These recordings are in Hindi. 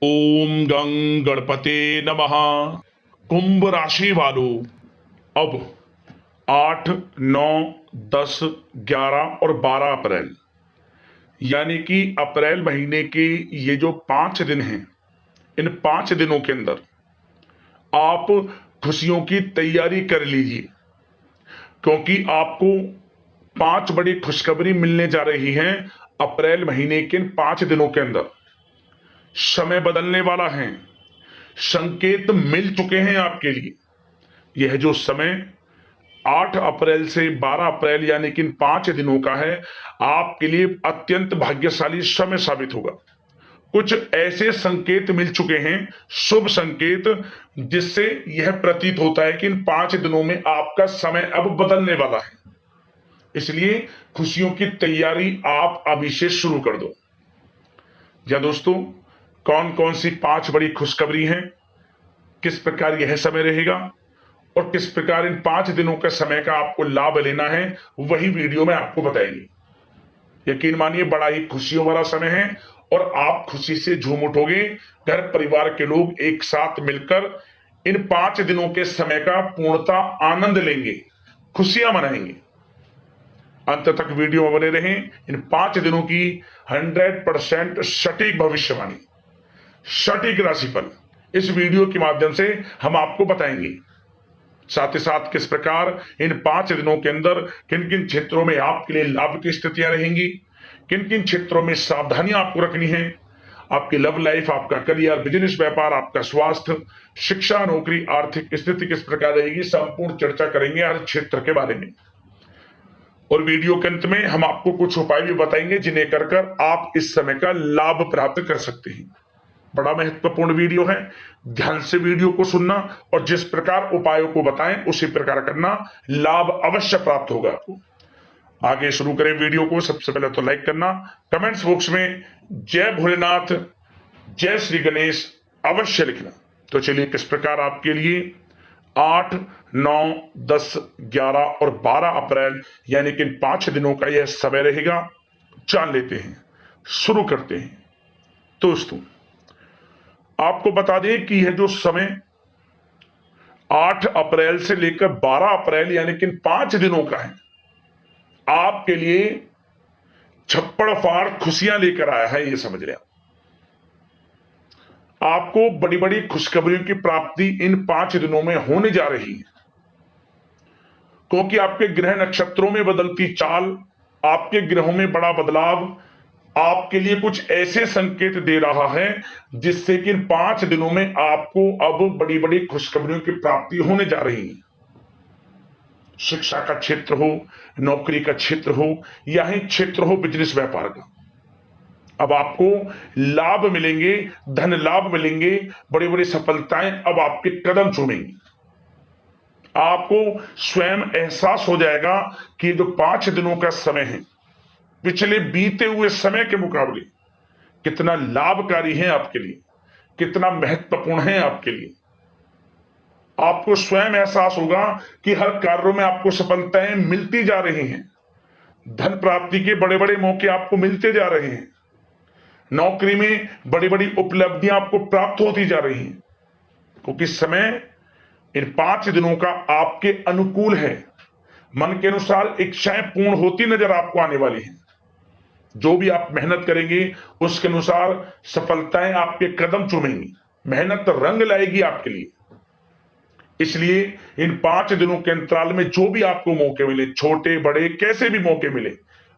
ओम गं गणपते नमः। कुंभ राशि वालों, अब 8, 9, 10, 11 और 12 अप्रैल यानी कि अप्रैल महीने के ये जो 5 दिन हैं, इन 5 दिनों के अंदर आप खुशियों की तैयारी कर लीजिए, क्योंकि आपको 5 बड़ी खुशखबरी मिलने जा रही हैं। अप्रैल महीने के इन 5 दिनों के अंदर समय बदलने वाला है। संकेत मिल चुके हैं आपके लिए। यह जो समय 8 अप्रैल से 12 अप्रैल यानी कि इन 5 दिनों का है, आपके लिए अत्यंत भाग्यशाली समय साबित होगा। कुछ ऐसे संकेत मिल चुके हैं, शुभ संकेत, जिससे यह प्रतीत होता है कि इन 5 दिनों में आपका समय अब बदलने वाला है। इसलिए खुशियों की तैयारी आप अभी से शुरू कर दो। या दोस्तों, कौन कौन सी 5 बड़ी खुशखबरी हैं, किस प्रकार यह समय रहेगा और किस प्रकार इन 5 दिनों के समय का आपको लाभ लेना है, वही वीडियो में आपको बताएंगे। यकीन मानिए, बड़ा ही खुशियों वाला समय है और आप खुशी से झूम उठोगे। घर परिवार के लोग एक साथ मिलकर इन 5 दिनों के समय का पूर्णता आनंद लेंगे, खुशियां मनाएंगे। अंत तक वीडियो में बने रहें। इन 5 दिनों की 100% सटीक भविष्यवाणी, सटीक राशिफल इस वीडियो के माध्यम से हम आपको बताएंगे। साथ ही साथ किस प्रकार इन 5 दिनों के अंदर किन किन क्षेत्रों में आपके लिए लाभ की स्थितियां रहेंगी, किन किन क्षेत्रों में सावधानियां आपको रखनी है। आपकी लव लाइफ, आपका करियर, बिजनेस, व्यापार, आपका स्वास्थ्य, शिक्षा, नौकरी, आर्थिक स्थिति किस प्रकार रहेगी, संपूर्ण चर्चा करेंगे हर क्षेत्र के बारे में। और वीडियो के अंत में हम आपको कुछ उपाय भी बताएंगे, जिन्हें कर कर आप इस समय का लाभ प्राप्त कर सकते हैं। बड़ा महत्वपूर्ण वीडियो है, ध्यान से वीडियो को सुनना और जिस प्रकार उपायों को बताएं उसी प्रकार करना, लाभ अवश्य प्राप्त होगा आपको। आगे शुरू करें वीडियो को। सबसे पहले तो लाइक करना, कमेंट्स बॉक्स में जय भोलेनाथ, जय श्री गणेश अवश्य लिखना। तो चलिए, किस प्रकार आपके लिए 8, 9, 10, 11 और 12 अप्रैल यानी कि इन 5 दिनों का यह समय रहेगा, जान लेते हैं, शुरू करते हैं। दोस्तों, आपको बता दें कि यह जो समय 8 अप्रैल से लेकर 12 अप्रैल यानी कि 5 दिनों का है, आपके लिए छप्पड़ फाड़ खुशियां लेकर आया है। यह समझ लें, आपको बड़ी बड़ी खुशखबरियों की प्राप्ति इन 5 दिनों में होने जा रही है, क्योंकि आपके ग्रह नक्षत्रों में बदलती चाल, आपके ग्रहों में बड़ा बदलाव आपके लिए कुछ ऐसे संकेत दे रहा है, जिससे कि इन 5 दिनों में आपको अब बड़ी बड़ी खुशखबरियों की प्राप्ति होने जा रही है। शिक्षा का क्षेत्र हो, नौकरी का क्षेत्र हो, या ही क्षेत्र हो बिजनेस व्यापार का, अब आपको लाभ मिलेंगे, धन लाभ मिलेंगे, बड़ी बड़ी सफलताएं अब आपके कदम चूमेंगी। आपको स्वयं एहसास हो जाएगा कि जो 5 दिनों का समय है, पिछले बीते हुए समय के मुकाबले कितना लाभकारी है आपके लिए, कितना महत्वपूर्ण है आपके लिए। आपको स्वयं एहसास होगा कि हर कार्यों में आपको सफलताएं मिलती जा रही हैं, धन प्राप्ति के बड़े बड़े मौके आपको मिलते जा रहे हैं, नौकरी में बड़ी बड़ी उपलब्धियां आपको प्राप्त होती जा रही हैं, क्योंकि समय इन 5 दिनों का आपके अनुकूल है। मन के अनुसार इच्छाएं पूर्ण होती नजर आपको आने वाली हैं। जो भी आप मेहनत करेंगे उसके अनुसार सफलताएं आपके कदम चूमेंगी, मेहनत रंग लाएगी आपके लिए। इसलिए इन 5 दिनों के अंतराल में जो भी आपको मौके मिले, छोटे बड़े कैसे भी मौके मिले,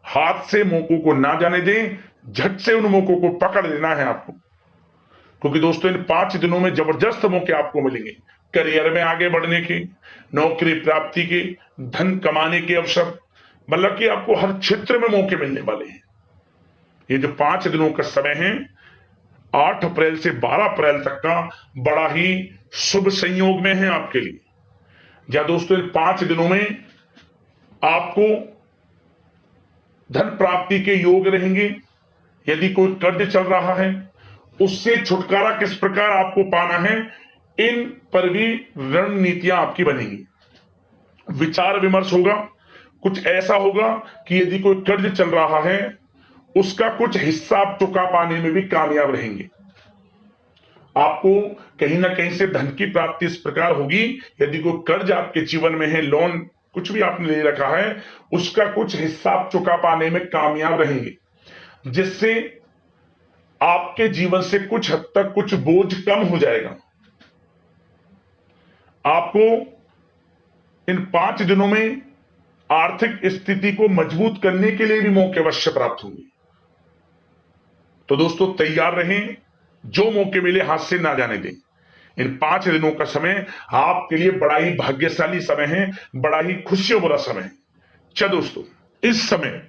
हाथ से मौकों को ना जाने दें, झट से उन मौकों को पकड़ लेना है आपको। क्योंकि दोस्तों, इन 5 दिनों में जबरदस्त मौके आपको मिलेंगे, करियर में आगे बढ़ने के, नौकरी प्राप्ति के, धन कमाने के अवसर, मतलब कि आपको हर क्षेत्र में मौके मिलने वाले हैं। ये जो 5 दिनों का समय है, 8 अप्रैल से 12 अप्रैल तक का, बड़ा ही शुभ संयोग में है आपके लिए। या दोस्तों, इन 5 दिनों में आपको धन प्राप्ति के योग रहेंगे। यदि कोई कर्ज चल रहा है, उससे छुटकारा किस प्रकार आपको पाना है, इन पर भी रणनीतियां आपकी बनेंगी। विचार विमर्श होगा। कुछ ऐसा होगा कि यदि कोई कर्ज चल रहा है, उसका कुछ हिस्सा आप चुका पाने में भी कामयाब रहेंगे। आपको कहीं ना कहीं से धन की प्राप्ति इस प्रकार होगी, यदि कोई कर्ज आपके जीवन में है, लोन कुछ भी आपने ले रखा है, उसका कुछ हिस्सा आप चुका पाने में कामयाब रहेंगे, जिससे आपके जीवन से कुछ हद तक कुछ बोझ कम हो जाएगा। आपको इन 5 दिनों में आर्थिक स्थिति को मजबूत करने के लिए भी मौके अवश्य प्राप्त होंगे। तो दोस्तों तैयार रहें, जो मौके मिले हाथ से ना जाने दें। इन 5 दिनों का समय आपके लिए बड़ा ही भाग्यशाली समय है, बड़ा ही खुशियों भरा समय है। अच्छा दोस्तों, इस समय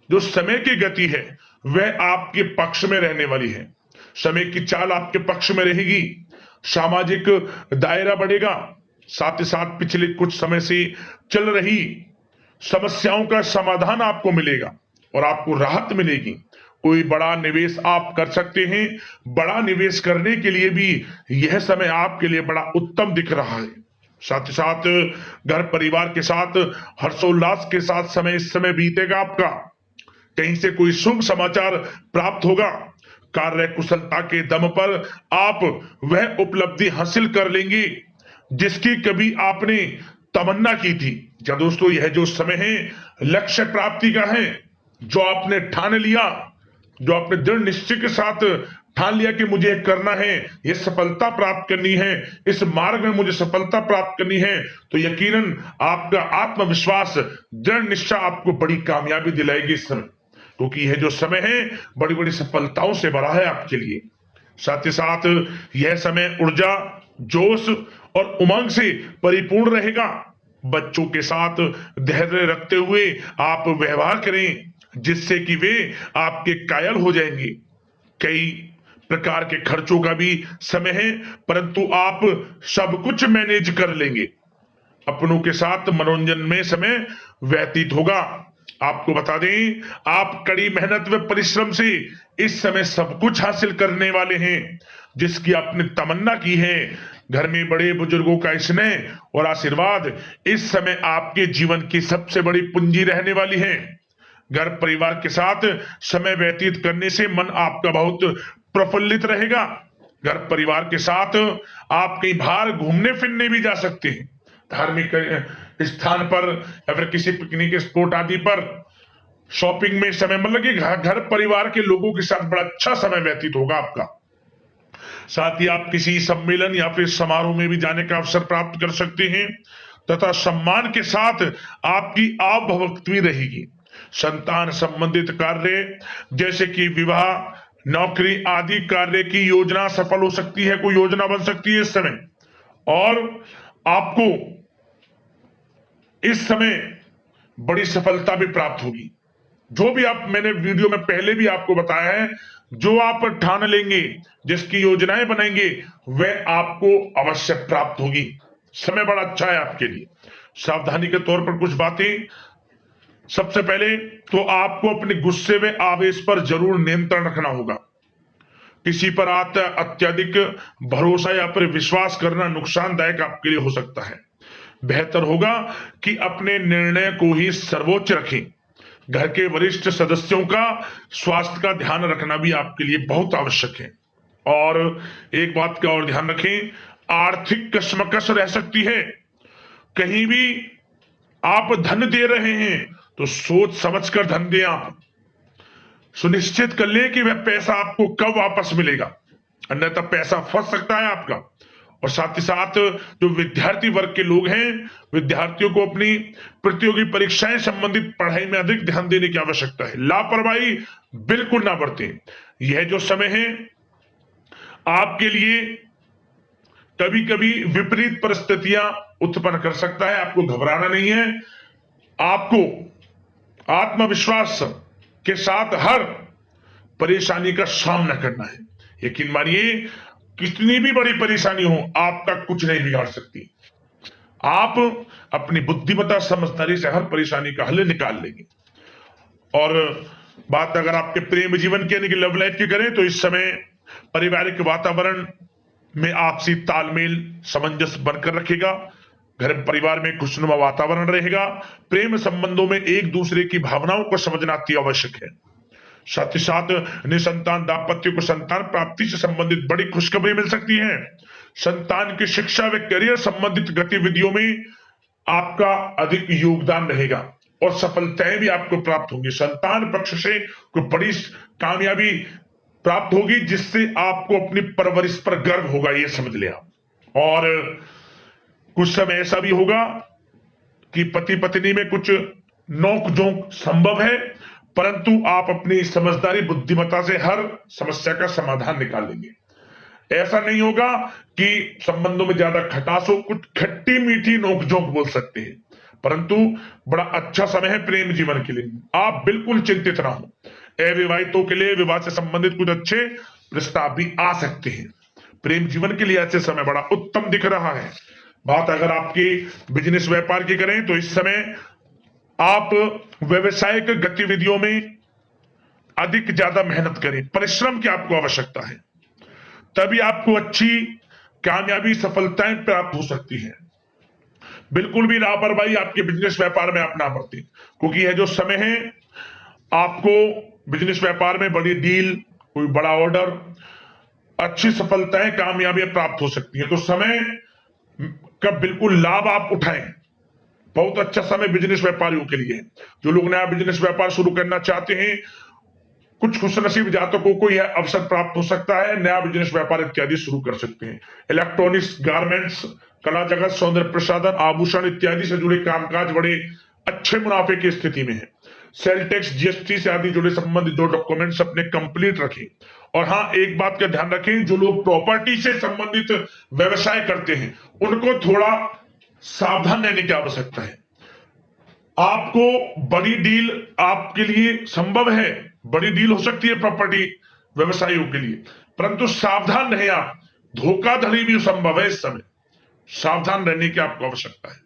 जो समय की गति है वह आपके पक्ष में रहने वाली है। समय की चाल आपके पक्ष में रहेगी, सामाजिक दायरा बढ़ेगा, साथ ही साथ पिछले कुछ समय से चल रही समस्याओं का समाधान आपको मिलेगा और आपको राहत मिलेगी। कोई बड़ा निवेश आप कर सकते हैं। बड़ा निवेश करने के लिए भी यह समय आपके लिए बड़ा उत्तम दिख रहा है। साथ ही साथ घर परिवार के साथ हर्षोल्लास के साथ समय इस समय बीतेगा आपका। कहीं से कोई शुभ समाचार प्राप्त होगा। कार्य कुशलता के दम पर आप वह उपलब्धि हासिल कर लेंगे जिसकी कभी आपने तमन्ना की थी। क्या दोस्तों, यह जो समय है लक्ष्य प्राप्ति का है। जो आपने ठान लिया, जो आपने दृढ़ निश्चय के साथ ठान लिया कि मुझे करना है, ये सफलता प्राप्त करनी है, इस मार्ग में मुझे सफलता प्राप्त करनी है, तो यकीनन आपका आत्मविश्वास, दृढ़ निश्चय आपको बड़ी कामयाबी दिलाएगी इस समय, क्योंकि यह जो समय है बड़ी बड़ी सफलताओं से भरा है आपके लिए। साथ ही साथ यह समय ऊर्जा, जोश और उमंग से परिपूर्ण रहेगा। बच्चों के साथ धैर्य रखते हुए आप व्यवहार करें, जिससे कि वे आपके कायल हो जाएंगे। कई प्रकार के खर्चों का भी समय है, परंतु आप सब कुछ मैनेज कर लेंगे। अपनों के साथ मनोरंजन में समय व्यतीत होगा। आपको बता दें, आप कड़ी मेहनत व परिश्रम से इस समय सब कुछ हासिल करने वाले हैं जिसकी आपने तमन्ना की है। घर में बड़े बुजुर्गों का स्नेह और आशीर्वाद इस समय आपके जीवन की सबसे बड़ी पूंजी रहने वाली है। घर परिवार के साथ समय व्यतीत करने से मन आपका बहुत प्रफुल्लित रहेगा। घर परिवार के साथ आप कहीं बाहर घूमने फिरने भी जा सकते हैं, धार्मिक स्थान पर या फिर किसी पिकनिक स्पॉट आदि पर, शॉपिंग में समय, मतलब कि घर परिवार के लोगों के साथ बड़ा अच्छा समय व्यतीत होगा आपका। साथ ही आप किसी सम्मेलन या फिर समारोह में भी जाने का अवसर प्राप्त कर सकते हैं तथा सम्मान के साथ आपकी आवभगत भी रहेगी। संतान संबंधित कार्य जैसे कि विवाह, नौकरी आदि कार्य की योजना सफल हो सकती है, कोई योजना बन सकती है इस समय। और आपको इस समय बड़ी सफलता भी प्राप्त होगी। जो भी आप, मैंने वीडियो में पहले भी आपको बताया है, जो आप ठान लेंगे, जिसकी योजनाएं बनाएंगे, वह आपको अवश्य प्राप्त होगी। समय बड़ा अच्छा है आपके लिए। सावधानी के तौर पर कुछ बातें। सबसे पहले तो आपको अपने गुस्से व आवेश पर जरूर नियंत्रण रखना होगा। किसी पर अत्यधिक भरोसा या फिर विश्वास करना नुकसानदायक आपके लिए हो सकता है। बेहतर होगा कि अपने निर्णय को ही सर्वोच्च रखें। घर के वरिष्ठ सदस्यों का स्वास्थ्य का ध्यान रखना भी आपके लिए बहुत आवश्यक है। और एक बात का और ध्यान रखें, आर्थिक कशमकश रह सकती है। कहीं भी आप धन दे रहे हैं तो सोच समझकर धन दें। आप सुनिश्चित कर लें कि वह पैसा आपको कब वापस मिलेगा, अन्यथा पैसा फंस सकता है आपका। और साथ ही साथ जो विद्यार्थी वर्ग के लोग हैं, विद्यार्थियों को अपनी प्रतियोगी परीक्षाएं संबंधित पढ़ाई में अधिक ध्यान देने की आवश्यकता है। लापरवाही बिल्कुल ना बरतें। यह जो समय है आपके लिए कभी कभी विपरीत परिस्थितियां उत्पन्न कर सकता है, आपको घबराना नहीं है। आपको आत्मविश्वास के साथ हर परेशानी का सामना करना है। यकीन मानिए, कितनी भी बड़ी परेशानी हो, आपका कुछ नहीं बिगाड़ सकती। आप अपनी बुद्धिमत्ता समझदारी से हर परेशानी का हल निकाल लेंगे। और बात अगर आपके प्रेम जीवन की यानी कि लव लाइफ की करें, तो इस समय पारिवारिक वातावरण में आपसी तालमेल सामंजस्य बनकर रखेगा। घर परिवार में खुशनुमा वातावरण रहेगा। प्रेम संबंधों में एक दूसरे की भावनाओं को समझना अति आवश्यक है। साथ ही साथ निसंतान दाम्पत्य को संतान प्राप्ति से संबंधित बड़ी खुशखबरी मिल सकती है। संतान की शिक्षा व करियर संबंधित गतिविधियों में आपका अधिक योगदान रहेगा और सफलताएं भी आपको प्राप्त होंगी। संतान पक्ष से कोई बड़ी कामयाबी प्राप्त होगी जिससे आपको अपनी परवरिश पर गर्व होगा, ये समझ लिया। और कुछ समय ऐसा भी होगा कि पति पत्नी में कुछ नोक झोंक संभव है, परंतु आप अपनी समझदारी बुद्धिमत्ता से हर समस्या का समाधान निकाल लेंगे। ऐसा नहीं होगा कि संबंधों में ज्यादा खटास हो, कुछ खट्टी मीठी नोकझोंक बोल सकते हैं, परंतु बड़ा अच्छा समय है प्रेम जीवन के लिए। आप बिल्कुल चिंतित ना हो। अविवाहितों के लिए विवाह से संबंधित कुछ अच्छे प्रस्ताव भी आ सकते हैं। प्रेम जीवन के लिए ऐसे समय बड़ा उत्तम दिख रहा है। बात अगर आपकी बिजनेस व्यापार की करें तो इस समय आप व्यवसायिक गतिविधियों में अधिक ज्यादा मेहनत करें, परिश्रम की आपको आवश्यकता है, तभी आपको अच्छी कामयाबी सफलताएं प्राप्त हो सकती है। बिल्कुल भी लापरवाही आपके बिजनेस व्यापार में आप ना बरतें, क्योंकि यह जो समय है आपको बिजनेस व्यापार में बड़ी डील, कोई बड़ा ऑर्डर, अच्छी सफलताएं कामयाबियां प्राप्त हो सकती है। तो समय का बिल्कुल लाभ आप उठाएं। बहुत अच्छा समय बिजनेस व्यापारियों के लिए। जो लोग नया बिजनेस व्यापार शुरू करना चाहते हैं, कुछ खुशनसीब जातकों को यह अवसर प्राप्त हो सकता है, नया बिजनेस व्यापार इत्यादि शुरू कर सकते हैं। इलेक्ट्रॉनिक्स, गारमेंट्स, कला जगत, सौंदर्य प्रसाधन, आभूषण इत्यादि से जुड़े कामकाज बड़े अच्छे मुनाफे की स्थिति में है। सेल टैक्स, जीएसटी से आदि जुड़े संबंधित जो डॉक्यूमेंट्स अपने कंप्लीट रखें। और हाँ, एक बात का ध्यान रखें, जो लोग प्रॉपर्टी से संबंधित व्यवसाय करते हैं उनको थोड़ा सावधान रहने की आवश्यकता है। आपको बड़ी डील आपके लिए संभव है, बड़ी डील हो सकती है प्रॉपर्टी व्यवसायियों के लिए, परंतु सावधान रहे आप। धोखाधड़ी भी संभव है इस समय, सावधान रहने की आपको आवश्यकता है।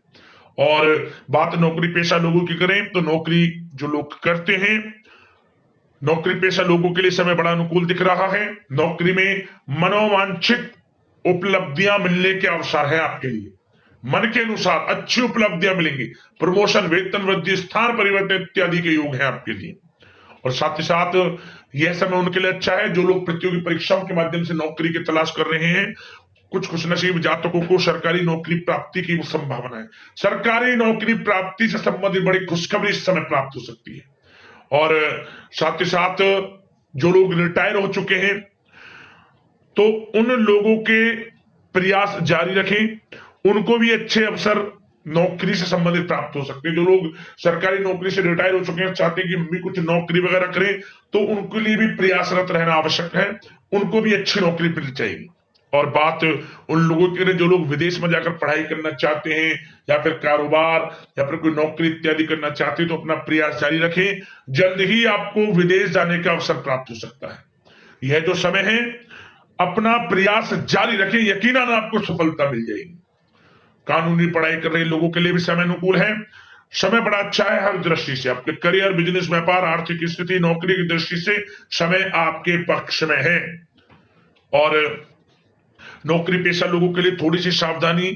और बात नौकरी पेशा लोगों की करें तो नौकरी जो लोग करते हैं, नौकरी पेशा लोगों के लिए समय बड़ा अनुकूल दिख रहा है। नौकरी में मनोवांछित उपलब्धियां मिलने के अवसर है आपके लिए। मन के अनुसार अच्छी उपलब्धियां मिलेंगी। प्रमोशन, वेतन वृद्धि, स्थान परिवर्तन इत्यादि के योग है आपके लिए। और साथ ही साथ यह समय उनके लिए अच्छा है जो लोग प्रतियोगी परीक्षाओं के माध्यम से नौकरी की तलाश कर रहे हैं। कुछ खुशनसीब जातकों को सरकारी नौकरी प्राप्ति की संभावना है। सरकारी नौकरी प्राप्ति से संबंधित बड़ी खुशखबरी इस समय प्राप्त हो सकती है। और साथ ही साथ जो लोग रिटायर हो चुके हैं तो उन लोगों के प्रयास जारी रखें, उनको भी अच्छे अवसर नौकरी से संबंधित प्राप्त हो सकते हैं। जो लोग सरकारी नौकरी से रिटायर हो चुके हैं, चाहते हैं कि मम्मी कुछ नौकरी वगैरह करें, तो उनके लिए भी प्रयासरत रहना आवश्यक है, उनको भी अच्छी नौकरी मिल जाएगी। और बात उन लोगों के लिए जो लोग विदेश में जाकर पढ़ाई करना चाहते हैं या फिर कारोबार या फिर कोई नौकरी इत्यादि करना चाहते हैं, तो अपना प्रयास जारी रखें, जल्द ही आपको विदेश जाने का अवसर प्राप्त हो सकता है। यह जो समय है अपना प्रयास जारी रखें, यकीनन आपको सफलता मिल जाएगी। कानूनी पढ़ाई कर रहे लोगों के लिए भी समय अनुकूल है। समय बड़ा अच्छा है हर दृष्टि से। आपके करियर, बिजनेस, व्यापार, आर्थिक स्थिति, नौकरी की दृष्टि से समय आपके पक्ष में है। और नौकरी पेशा लोगों के लिए थोड़ी सी सावधानी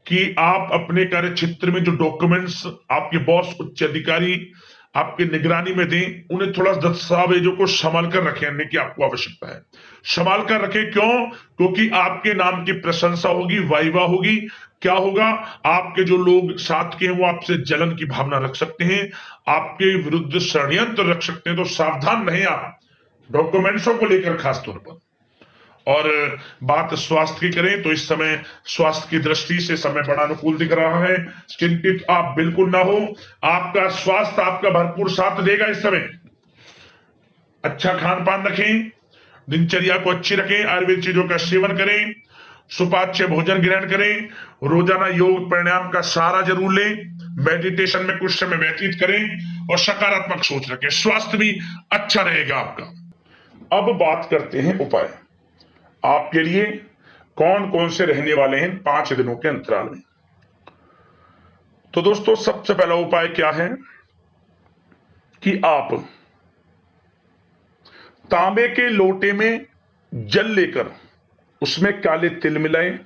कि आप अपने कार्य क्षेत्र में जो डॉक्यूमेंट्स आपके बॉस, उच्च अधिकारी आपके निगरानी में दें, उन्हें थोड़ा दस्तावेजों को संभाल कर रखने की आपको आवश्यकता है। संभाल कर रखें, क्यों? क्योंकि आपके नाम की प्रशंसा होगी, वाइवा होगी। क्या होगा? आपके जो लोग साथ के हैं वो आपसे जलन की भावना रख सकते हैं, आपके विरुद्ध षड्यंत्र रख सकते हैं। तो सावधान रहें आप डॉक्यूमेंट्सों को लेकर खास तौर पर। और बात स्वास्थ्य की करें तो इस समय स्वास्थ्य की दृष्टि से समय बड़ा अनुकूल दिख रहा है। चिंतित आप बिल्कुल ना हो, आपका स्वास्थ्य आपका भरपूर साथ देगा इस समय। अच्छा खान पान रखें, दिनचर्या को अच्छी रखें, आयुर्वेद चीजों का सेवन करें, सुपाच्य भोजन ग्रहण करें, रोजाना योग प्राणायाम का सहारा जरूर लें, मेडिटेशन में कुछ समय व्यतीत करें और सकारात्मक सोच रखें, स्वास्थ्य भी अच्छा रहेगा आपका। अब बात करते हैं उपाय। आपके लिए कौन कौन से रहने वाले हैं 5 दिनों के अंतराल में। तो दोस्तों, सबसे पहला उपाय क्या है कि आप तांबे के लोटे में जल लेकर उसमें काले तिल मिलाएं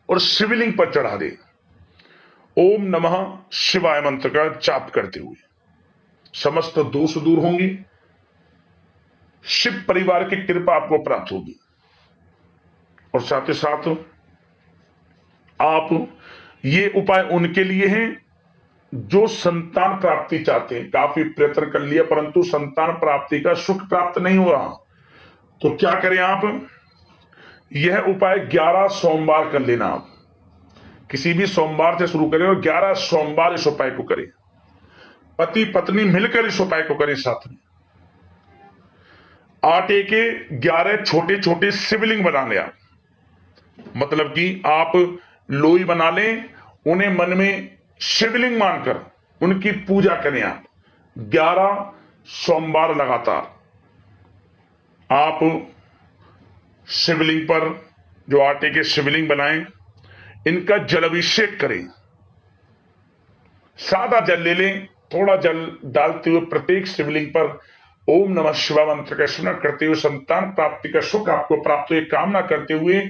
और शिवलिंग पर चढ़ा दें। ओम नमः शिवाय मंत्र का जाप करते हुए समस्त दोष दूर होंगे, शिव परिवार की कृपा आपको प्राप्त होगी। और साथ ही साथ आप ये उपाय उनके लिए हैं जो संतान प्राप्ति चाहते हैं। काफी प्रयत्न कर लिया परंतु संतान प्राप्ति का सुख प्राप्त नहीं हो रहा, तो क्या करें आप, यह उपाय 11 सोमवार कर लेना। आप किसी भी सोमवार से शुरू करें और 11 सोमवार इस उपाय को करें। पति पत्नी मिलकर इस उपाय को करें। साथ में आटे के 11 छोटे छोटे शिवलिंग बना लें आप, मतलब कि आप लोई बना लें, उन्हें मन में शिवलिंग मानकर उनकी पूजा करें। आप 11 सोमवार लगातार आप शिवलिंग पर, जो आटे के शिवलिंग बनाएं, इनका जलाभिषेक करें। सादा जल ले लें, थोड़ा जल डालते हुए प्रत्येक शिवलिंग पर ओम नमः शिवाय मंत्र का स्मरण करते हुए संतान प्राप्ति का सुख आपको प्राप्त हो, कामना करते हुए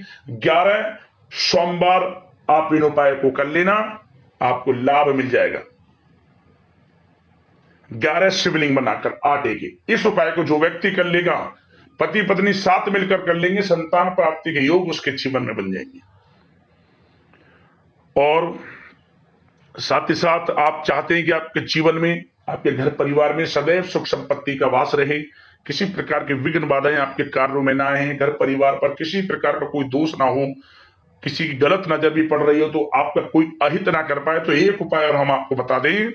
11 सोमवार आप इन उपाय को कर लेना, आपको लाभ मिल जाएगा। 11 शिवलिंग बनाकर आटे के, इस उपाय को जो व्यक्ति कर लेगा, पति पत्नी साथ मिलकर कर लेंगे, संतान प्राप्ति के योग उसके जीवन में बन जाएंगे। और साथ ही साथ आप चाहते हैं कि आपके जीवन में, आपके घर परिवार में सदैव सुख संपत्ति का वास रहे, किसी प्रकार के विघ्न बाधाएं आपके कार्यों में ना आए, घर परिवार पर किसी प्रकार का कोई दोष ना हो, किसी की गलत नजर भी पड़ रही हो तो आपका कोई अहित ना कर पाए, तो एक उपाय और हम आपको बता दें,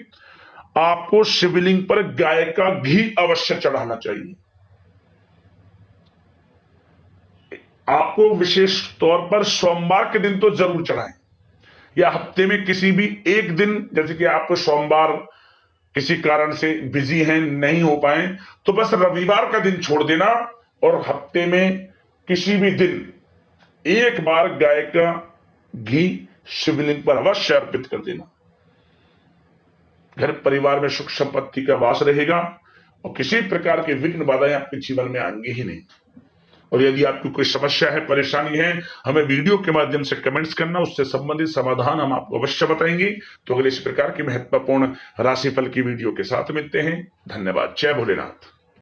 आपको शिवलिंग पर गाय का घी अवश्य चढ़ाना चाहिए। आपको विशेष तौर पर सोमवार के दिन तो जरूर चढ़ाएं, या हफ्ते में किसी भी एक दिन, जैसे कि आप सोमवार किसी कारण से बिजी हैं, नहीं हो पाए, तो बस रविवार का दिन छोड़ देना और हफ्ते में किसी भी दिन एक बार गाय का घी शिवलिंग पर अवश्य अर्पित कर देना। घर परिवार में सुख संपत्ति का वास रहेगा और किसी प्रकार के विघ्न बाधाएं आपके जीवन में आएंगी ही नहीं। और यदि आपकी कोई समस्या है, परेशानी है, हमें वीडियो के माध्यम से कमेंट्स करना, उससे संबंधित समाधान हम आपको अवश्य बताएंगे। तो अगले इस प्रकार की महत्वपूर्ण राशिफल की वीडियो के साथ मिलते हैं। धन्यवाद। जय भोलेनाथ।